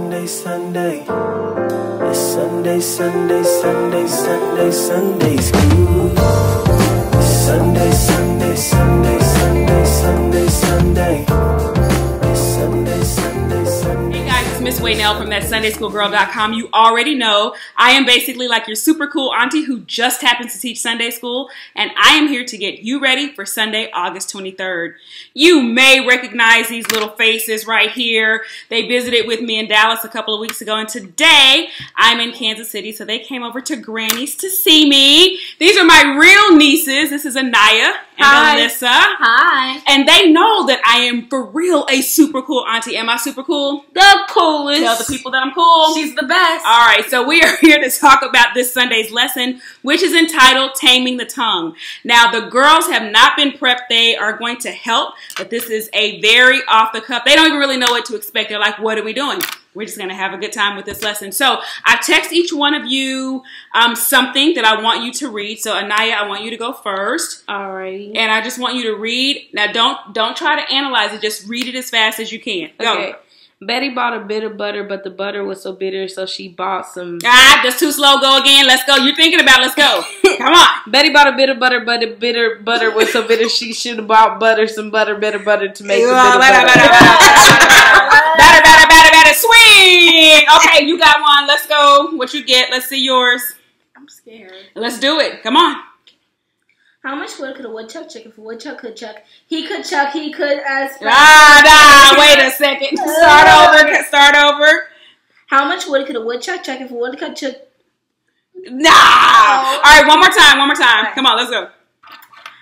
Sunday, Sunday. It's Sunday, Sunday, Sunday, Sunday, Sunday school. It's Sunday, Sunday, Sunday, Sunday, Sunday, Sunday. It's Sunday, Sunday, Sunday. Hey guys, it's Miss Waynell from thatsundayschoolgirl.com. You already know I am basically like your super cool auntie who just happens to teach Sunday school, and I am here to get you ready for Sunday, August 23rd. You may recognize these little faces right here. They visited with me in Dallas a couple of weeks ago, and today I'm in Kansas City, so they came over to Granny's to see me. These are my real nieces. This is Anaya and Alyssa. Hi. And they know that I am for real a super cool auntie. Am I super cool? The coolest. Tell the people that I'm cool. She's the best. All right, so we are here to talk about this Sunday's lesson, which is entitled Taming the Tongue. Now, the girls have not been prepped. They are going to help, but this is a very off-the-cuff. They don't even really know what to expect. They're like, what are we doing? We're just going to have a good time with this lesson. So I text each one of you something that I want you to read. So Anaya, I want you to go first. Alrighty. And I just want you to read. Now, don't try to analyze it. Just read it as fast as you can. Go. Okay. Betty bought a bit of butter, but the butter was so bitter, so she bought some... Ah, that's too slow. Go again. Let's go. You're thinking about it. Let's go. Come on. Betty bought a bit of butter, but the bitter butter was so bitter, she should have bought some bitter butter to make the bitter Batter, swing. Okay, you got one. Let's go. What you get? Let's see yours. I'm scared. Let's do it. Come on. How much wood could a woodchuck chuck if a woodchuck could chuck? He could chuck, he could as... Wait a second. Start over. How much wood could a woodchuck chuck if a woodchuck chuck... Nah. All right, one more time. Right. Come on, let's go.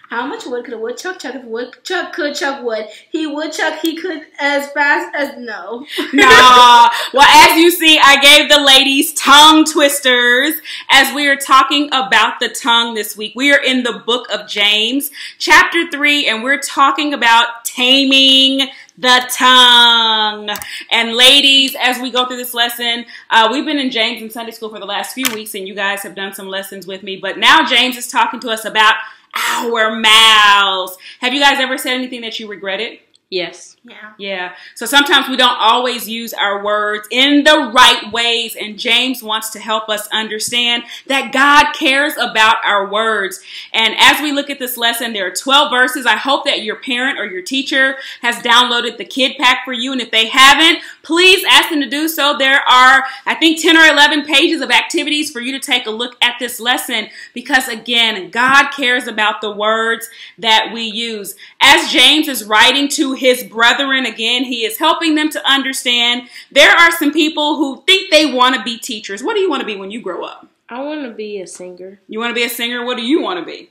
How much wood could a woodchuck chuck if a woodchuck could chuck wood? He would chuck, he could as fast as... No. Nah. Well, as you see, I gave the ladies tongue twisters as we are talking about the tongue this week. We are in the book of James, chapter 3, and we're talking about taming the tongue. And ladies, as we go through this lesson, we've been in James in Sunday school for the last few weeks, and you guys have done some lessons with me. But now James is talking to us about our mouths. Have you guys ever said anything that you regretted? Yes. Yeah. So sometimes we don't always use our words in the right ways, and James wants to help us understand that God cares about our words. And as we look at this lesson, there are 12 verses. I hope that your parent or your teacher has downloaded the kid pack for you, and if they haven't, please ask them to do so. There are, I think, 10 or 11 pages of activities for you to take a look at this lesson, because again, God cares about the words that we use. As James is writing to his brethren, again, he is helping them to understand there are some people who think they want to be teachers. What do you want to be when you grow up? I want to be a singer. You want to be a singer? What do you want to be?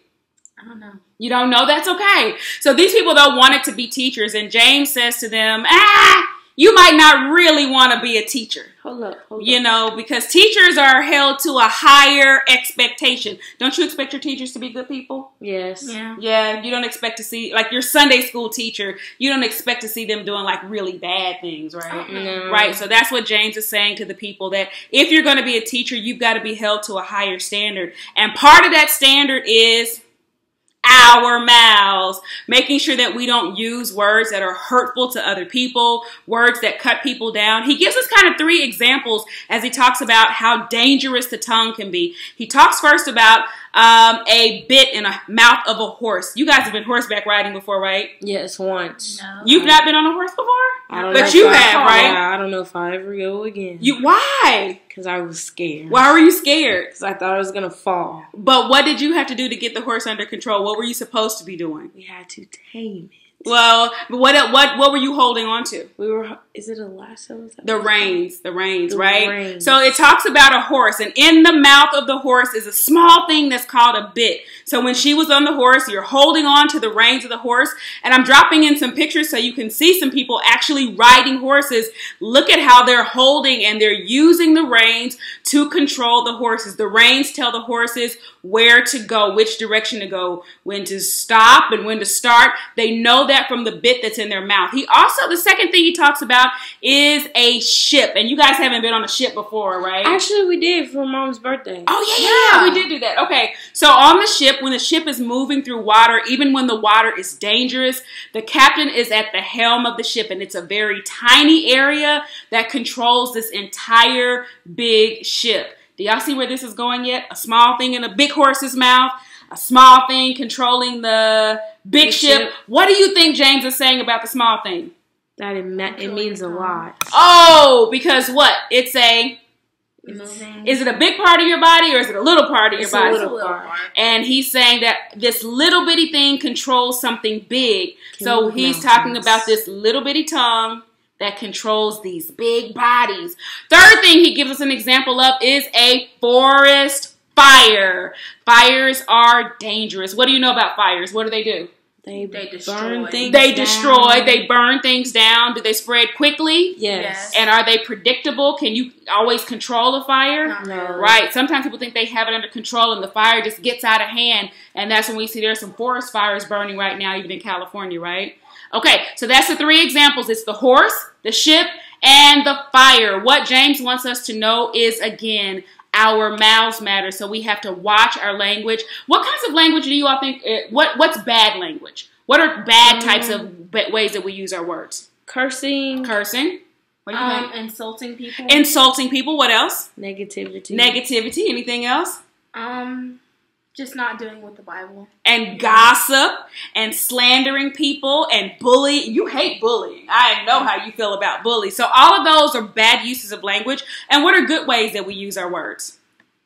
I don't know. You don't know? That's okay. So these people, though, wanted to be teachers, and James says to them, you might not really want to be a teacher. Hold up. You know, because teachers are held to a higher expectation. Don't you expect your teachers to be good people? Yes. Yeah, you don't expect to see, like your Sunday school teacher, you don't expect to see them doing like really bad things, right? No. Right, so that's what James is saying to the people, that if you're going to be a teacher, you've got to be held to a higher standard. And part of that standard is our mouths, making sure that we don't use words that are hurtful to other people, words that cut people down. He gives us kind of 3 examples as he talks about how dangerous the tongue can be. He talks first about a bit in a mouth of a horse. You guys have been horseback riding before, right? Yes, once. No. You've not been on a horse before? I don't but you have, right? Yeah, I don't know if I'll ever go again. Why? Because I was scared. Why were you scared? Because I thought I was going to fall. But what did you have to do to get the horse under control? What were you supposed to be doing? We had to tame it. Well, what were you holding on to? Is it a lasso? The reins, right? So it talks about a horse, and in the mouth of the horse is a small thing that's called a bit. So when she was on the horse, you're holding on to the reins of the horse, and I'm dropping in some pictures so you can see some people actually riding horses. Look at how they're holding, and they're using the reins to control the horses. The reins tell the horses where to go, which direction to go, when to stop and when to start. They know that that from the bit that's in their mouth. He also, the second thing he talks about is a ship. And you guys haven't been on a ship before, right? Actually, we did for Mom's birthday. Oh, yeah, we did do that. Okay, so on the ship, when the ship is moving through water, even when the water is dangerous, the captain is at the helm of the ship, and it's a very tiny area that controls this entire big ship. Do y'all see where this is going yet? A small thing in a big horse's mouth, a small thing controlling the big ship. What do you think James is saying about the small thing? That it means a lot. Oh, because what? It's a... Is it a big part of your body or is it a little part of your body? It's a little part. And he's saying that this little bitty thing controls something big. So he's talking about this little bitty tongue that controls these big bodies. Third thing he gives us an example of is a forest fire. Fires are dangerous. What do you know about fires? What do they do? They destroy. They burn things down. Do they spread quickly? Yes. And are they predictable? Can you always control a fire? No. Right. Sometimes people think they have it under control and the fire just gets out of hand. And that's when we see there's some forest fires burning right now, even in California, right? Okay, so that's the three examples. It's the horse, the ship, and the fire. What James wants us to know is, again, our mouths matter, so we have to watch our language. What kinds of language do you all think, what's bad language? What are bad types of ways that we use our words? Cursing. What do you think? Insulting people. Insulting people. What else? Negativity. Anything else? Just not doing with the Bible. And gossip and slandering people and bullying. You hate bullying. I know how you feel about bullies. So all of those are bad uses of language. And what are good ways that we use our words?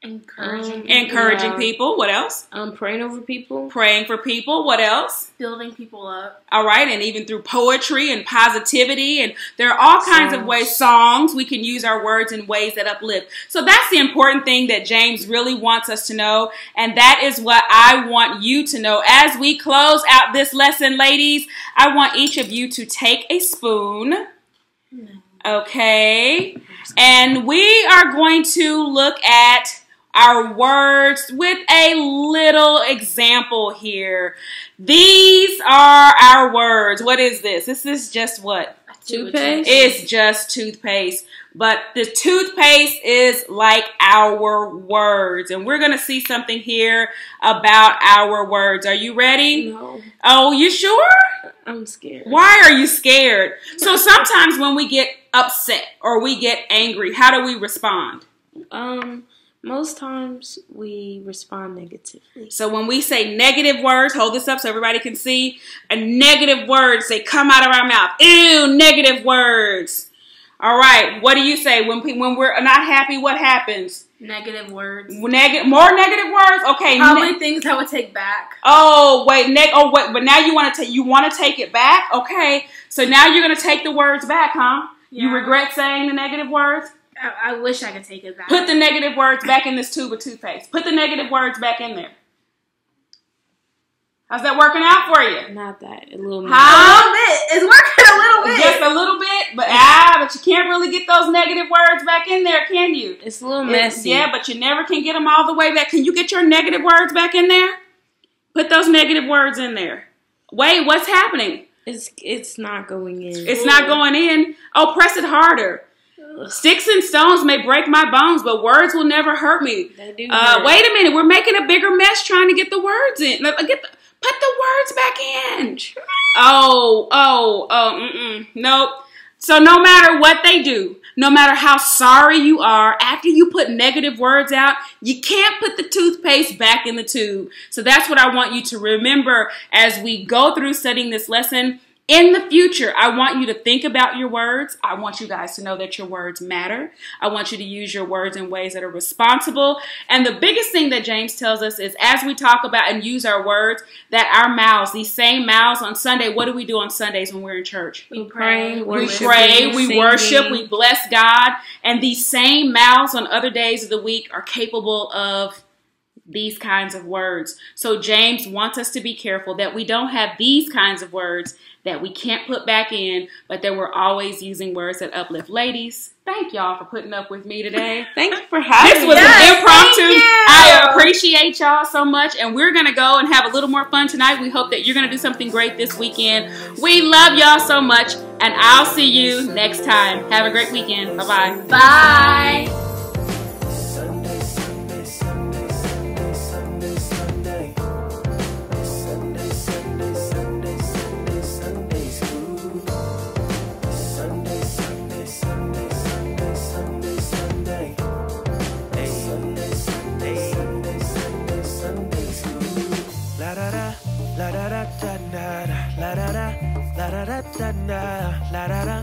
Encouraging people. What else? Praying over people. Praying for people. What else? Building people up. All right. And even through poetry and positivity. And there are all kinds of ways, songs, we can use our words in ways that uplift. So that's the important thing that James really wants us to know. And that is what I want you to know. As we close out this lesson, ladies, I want each of you to take a spoon. Okay. And we are going to look at our words with a little example here. These are our words. What is this? This is just what? Toothpaste? It's just toothpaste. But the toothpaste is like our words. And we're going to see something here about our words. Are you ready? No. Oh, you sure? I'm scared. Why are you scared? So sometimes when we get upset or we get angry, how do we respond? Most times we respond negatively. So when we say negative words, hold this up so everybody can see. A negative words, they come out of our mouth. Ew, negative words. All right, what do you say? When we're not happy, what happens? Negative words. More negative words? Okay. How many things I would take back? Oh, wait. But now you want to take it back? Okay. So now you're going to take the words back, huh? Yeah. You regret saying the negative words? I wish I could take it back. Put the negative words back in this tube of toothpaste. Put the negative words back in there. How's that working out for you? Not that. A little bit. A little bit. It's working a little bit. Just a little bit? But you can't really get those negative words back in there, can you? It's a little messy. Yeah, but you never can get them all the way back. Can you get your negative words back in there? Put those negative words in there. Wait, what's happening? It's not going in. It's not going in. Oh, press it harder. Sticks and stones may break my bones, but words will never hurt me. They do hurt. Wait a minute. We're making a bigger mess trying to get the words in. Put the words back in. Nope. So no matter what they do, no matter how sorry you are, after you put negative words out, you can't put the toothpaste back in the tube. So that's what I want you to remember as we go through studying this lesson. In the future, I want you to think about your words. I want you guys to know that your words matter. I want you to use your words in ways that are responsible. And the biggest thing that James tells us is as we talk about and use our words, that our mouths, these same mouths on Sunday, what do we do on Sundays when we're in church? We pray, we worship, we bless God. And these same mouths on other days of the week are capable of these kinds of words. So James wants us to be careful that we don't have these kinds of words that we can't put back in, but that we're always using words that uplift. Ladies, Thank y'all for putting up with me today. Thank you for having me. This was an impromptu. thank you. I appreciate y'all so much. And we're going to go and have a little more fun tonight. We hope that you're going to do something great this weekend. We love y'all so much. And I'll see you next time. Have a great weekend. Bye-bye. Bye. Sunday, Sunday, Sunday, Sunday, Sunday, Sunday. Sunday, Sunday, Sunday, Sunday, Sunday school. Sunday, Sunday, Sunday, Sunday, Sunday, Sunday. Hey, Sunday, Sunday, Sunday, Sunday, Sunday school. La da da, la da da da da, la da da, la da da da da, la da da,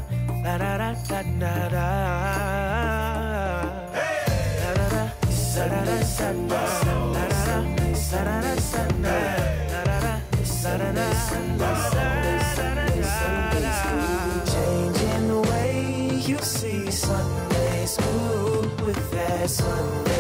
la da da da da. La da da, la da da da da, la da da, la da da da da, la da da, la da da, Sunday school. Changing the way you see Sunday school with that Sunday.